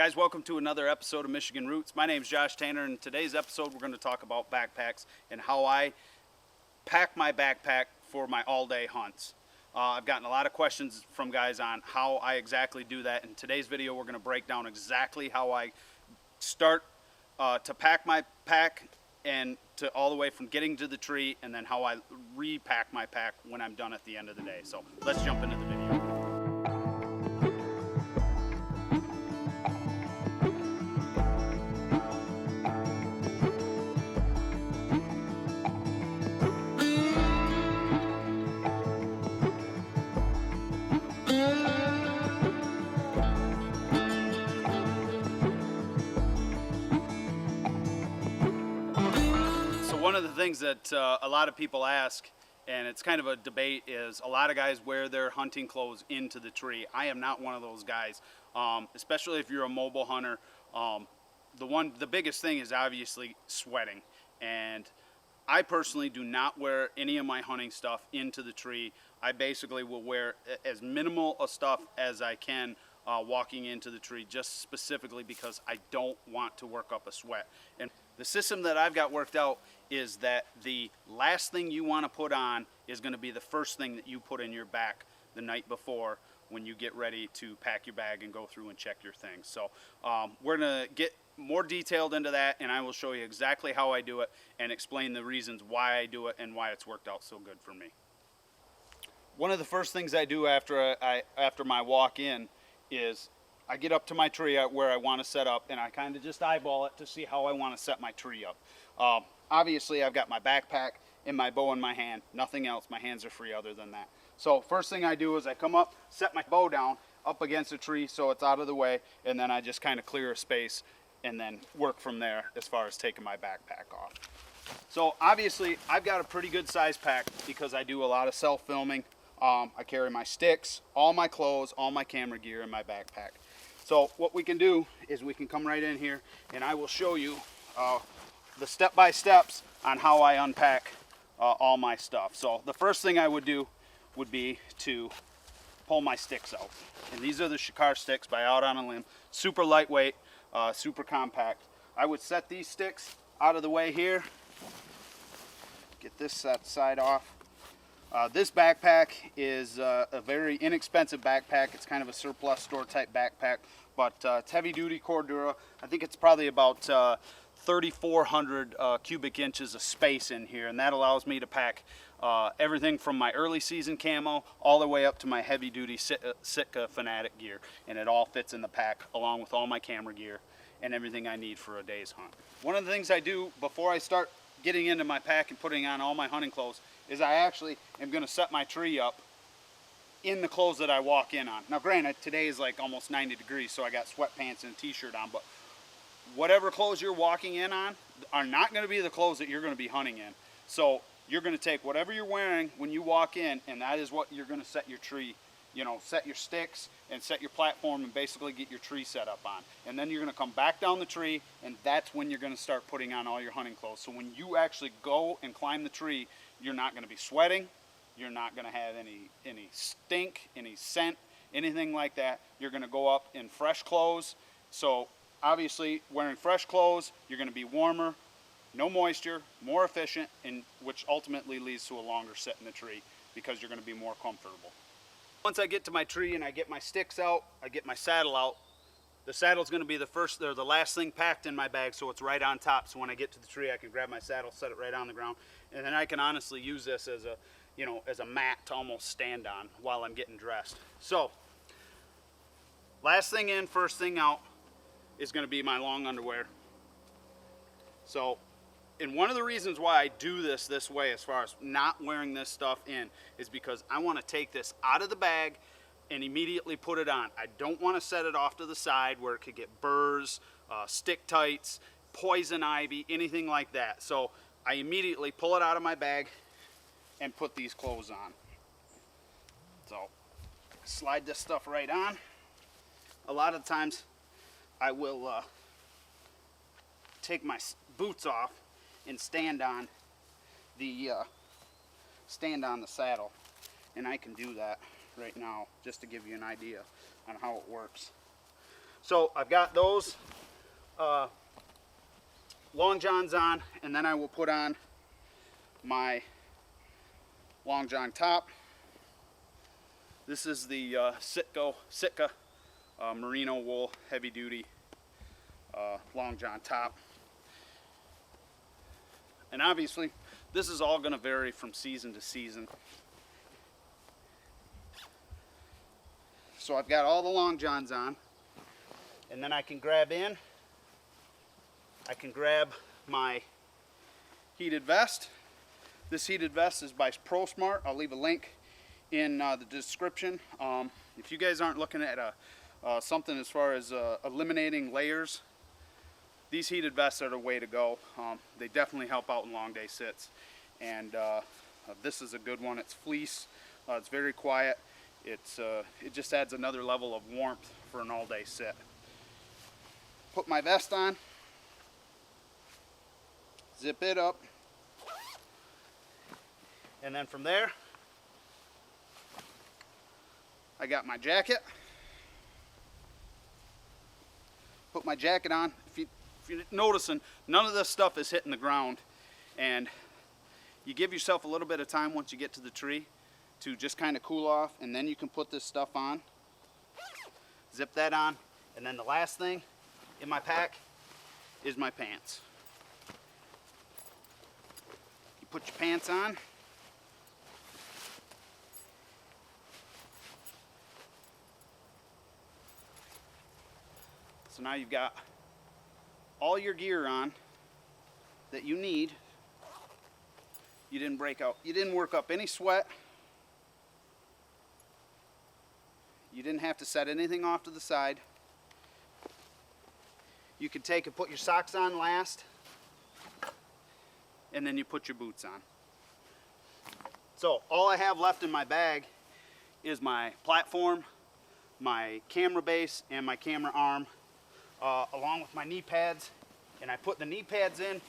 Guys, welcome to another episode of Michigan Roots. My name is Josh Tanner, and in today's episode we're going to talk about backpacks and how I pack my backpack for my all-day hunts. I've gotten a lot of questions from guys on how I exactly do that. In today's video we're going to break down exactly how I start to pack my pack and to all the way from getting to the tree, and then how I repack my pack when I'm done at the end of the day. So let's jump into the video. One of the things that a lot of people ask, and it's kind of a debate, is a lot of guys wear their hunting clothes into the tree. I am not one of those guys, especially if you're a mobile hunter. The biggest thing is obviously sweating, and I personally do not wear any of my hunting stuff into the tree. I basically will wear as minimal of stuff as I can walking into the tree, just specifically because I don't want to work up a sweat. And the system that I've got worked out is that the last thing you want to put on is going to be the first thing that you put in your back the night before when you get ready to pack your bag and go through and check your things. So we're going to get more detailed into that, and I will show you exactly how I do it and explain the reasons why I do it and why it's worked out so good for me. One of the first things I do after my walk in is I get up to my tree where I want to set up, and I kind of just eyeball it to see how I want to set my tree up. Obviously I've got my backpack and my bow in my hand, nothing else. My hands are free other than that. So first thing I do is I come up, set my bow down up against a tree so it's out of the way, and then I just kind of clear a space and then work from there as far as taking my backpack off. So obviously I've got a pretty good size pack because I do a lot of self-filming. I carry my sticks, all my clothes, all my camera gear in my backpack. So what we can do is we can come right in here and I will show you the step-by-steps on how I unpack all my stuff. So the first thing I would do would be to pull my sticks out. And these are the Shikar sticks by Out on a Limb. Super lightweight, super compact. I would set these sticks out of the way here. Get this side off. This backpack is a very inexpensive backpack. It's kind of a surplus store type backpack, but it's heavy duty Cordura. I think it's probably about 3,400 cubic inches of space in here, and that allows me to pack everything from my early season camo all the way up to my heavy duty Sitka Fanatic gear, and it all fits in the pack along with all my camera gear and everything I need for a day's hunt. One of the things I do before I start getting into my pack and putting on all my hunting clothes is I actually am going to set my tree up in the clothes that I walk in on. Now granted, today is like almost 90 degrees, so I got sweatpants and a t-shirt on, but whatever clothes you're walking in on are not going to be the clothes that you're going to be hunting in. So you're going to take whatever you're wearing when you walk in, and that is what you're going to set your tree, set your sticks and set your platform and basically get your tree set up on. And then you're going to come back down the tree, and that's when you're going to start putting on all your hunting clothes. So when you actually go and climb the tree, you're not going to be sweating, you're not going to have any stink, any scent, anything like that. You're going to go up in fresh clothes. So obviously wearing fresh clothes, you're going to be warmer, no moisture, more efficient, and which ultimately leads to a longer sit in the tree because you're going to be more comfortable. Once I get to my tree and I get my sticks out, I get my saddle out. The saddle is going to be the last thing packed in my bag, so it's right on top. So when I get to the tree, I can grab my saddle, set it right on the ground, and then I can honestly use this as a mat to almost stand on while I'm getting dressed. So last thing in, first thing out is going to be my long underwear. So, and one of the reasons why I do this way as far as not wearing this stuff in is because I want to take this out of the bag and immediately put it on. I don't want to set it off to the side where it could get burrs, stick tights, poison ivy, anything like that. So I immediately pull it out of my bag and put these clothes on. So slide this stuff right on. A lot of times I will take my boots off and stand on the saddle, and I can do that right now just to give you an idea on how it works. So I've got those long johns on, and then I will put on my long john top. This is the Sitka merino wool heavy duty long john top. And obviously this is all going to vary from season to season. So I've got all the long johns on, and then I can grab my heated vest. This heated vest is by ProSmart. I'll leave a link in the description. If you guys aren't looking at something as far as eliminating layers, these heated vests are the way to go. They definitely help out in long day sits, and this is a good one. It's fleece. It's very quiet. It just adds another level of warmth for an all day sit. Put my vest on, zip it up, and then from there I got my jacket. Put my jacket on. If you're noticing, none of this stuff is hitting the ground, and you give yourself a little bit of time once you get to the tree to just kind of cool off, and then you can put this stuff on. Zip that on, and then the last thing in my pack is my pants. You put your pants on. So now you've got all your gear on that you need. You didn't break out, you didn't work up any sweat. You didn't have to set anything off to the side. You can take and put your socks on last, and then you put your boots on. So all I have left in my bag is my platform, my camera base, and my camera arm, along with my knee pads. And I put the knee pads in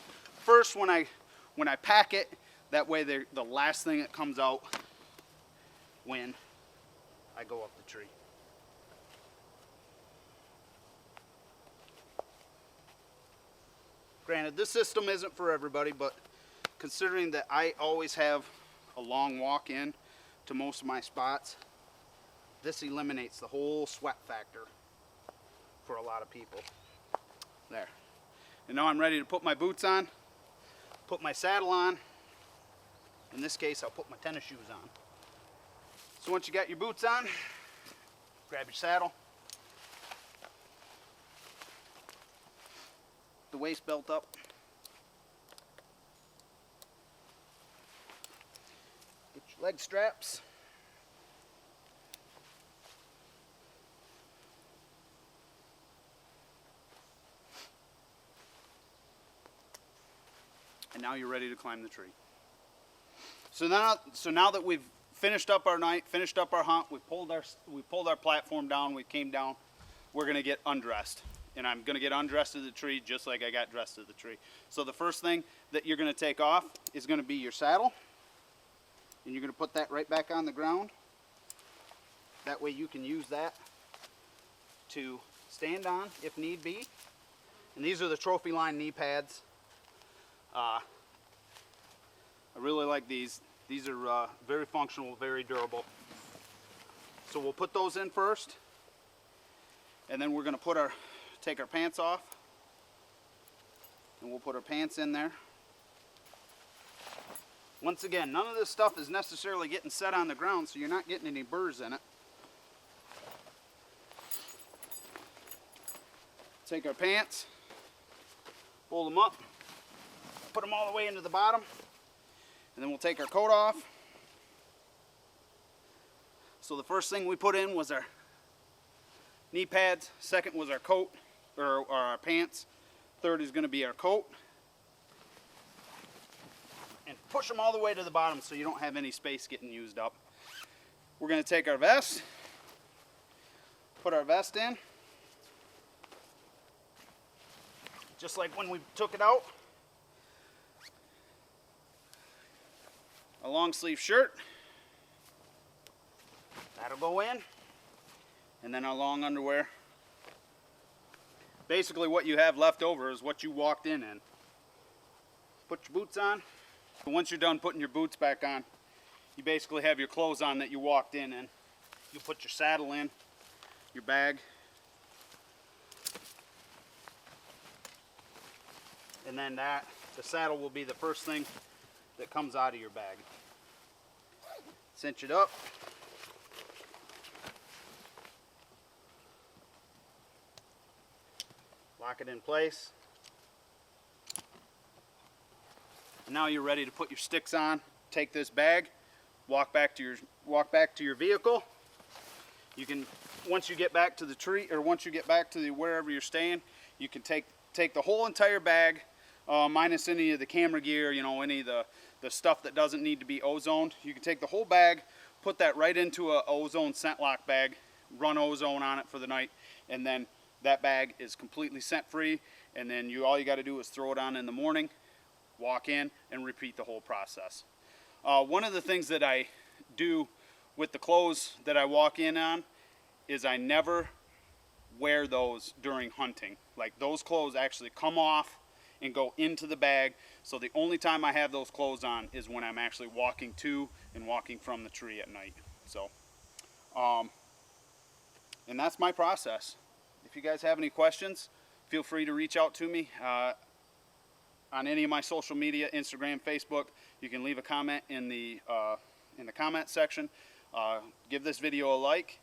first when I pack it. That way they're the last thing that comes out when I go up the tree. Granted, this system isn't for everybody, but considering that I always have a long walk in to most of my spots, this eliminates the whole sweat factor for a lot of people. There. And now I'm ready to put my boots on, put my saddle on. In this case, I'll put my tennis shoes on. So once you got your boots on, grab your saddle, the waist belt up, get your leg straps, and now you're ready to climb the tree. So now that we've finished up our night, finished up our hunt, we pulled our platform down, we came down, we're gonna get undressed. And I'm gonna get undressed to the tree just like I got dressed to the tree. So the first thing that you're gonna take off is gonna be your saddle. And you're gonna put that right back on the ground. That way you can use that to stand on if need be. And these are the Trophy Line knee pads. I really like these. These are very functional, very durable. So we'll put those in first, and then we're going to take our pants off, and we'll put our pants in there. Once again, none of this stuff is necessarily getting set on the ground, so you're not getting any burrs in it. Take our pants, fold them up, put them all the way into the bottom, and then we'll take our coat off. So the first thing we put in was our knee pads. Second was our coat, or our pants. Third is going to be our coat. And push them all the way to the bottom so you don't have any space getting used up. We're going to take our vest, put our vest in, just like when we took it out. A long sleeve shirt, that'll go in, and then our long underwear basically what you have left over is what you walked in. Put your boots on. And once you're done putting your boots back on, you basically have your clothes on that you walked in. You put your saddle in, your bag, and then the saddle will be the first thing that comes out of your bag. Cinch it up. Lock it in place. And now you're ready to put your sticks on. Take this bag, walk back to your vehicle. You can, once you get back to the tree, or once you get back to wherever you're staying, you can take the whole entire bag, minus any of the camera gear, you know, any of the stuff that doesn't need to be ozoned. You can take the whole bag, put that right into a ozone scent lock bag, run ozone on it for the night, and then that bag is completely scent free. And then all you got to do is throw it on in the morning, walk in, and repeat the whole process. One of the things that I do with the clothes that I walk in on is I never wear those during hunting. Like, those clothes actually come off and go into the bag. So the only time I have those clothes on is when I'm actually walking to and walking from the tree at night. So, and that's my process. If you guys have any questions, feel free to reach out to me on any of my social media, Instagram, Facebook. You can leave a comment in the comment section. Give this video a like,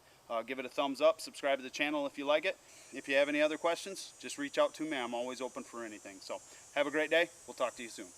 give it a thumbs up, subscribe to the channel if you like it. If you have any other questions, just reach out to me. I'm always open for anything. So have a great day. We'll talk to you soon.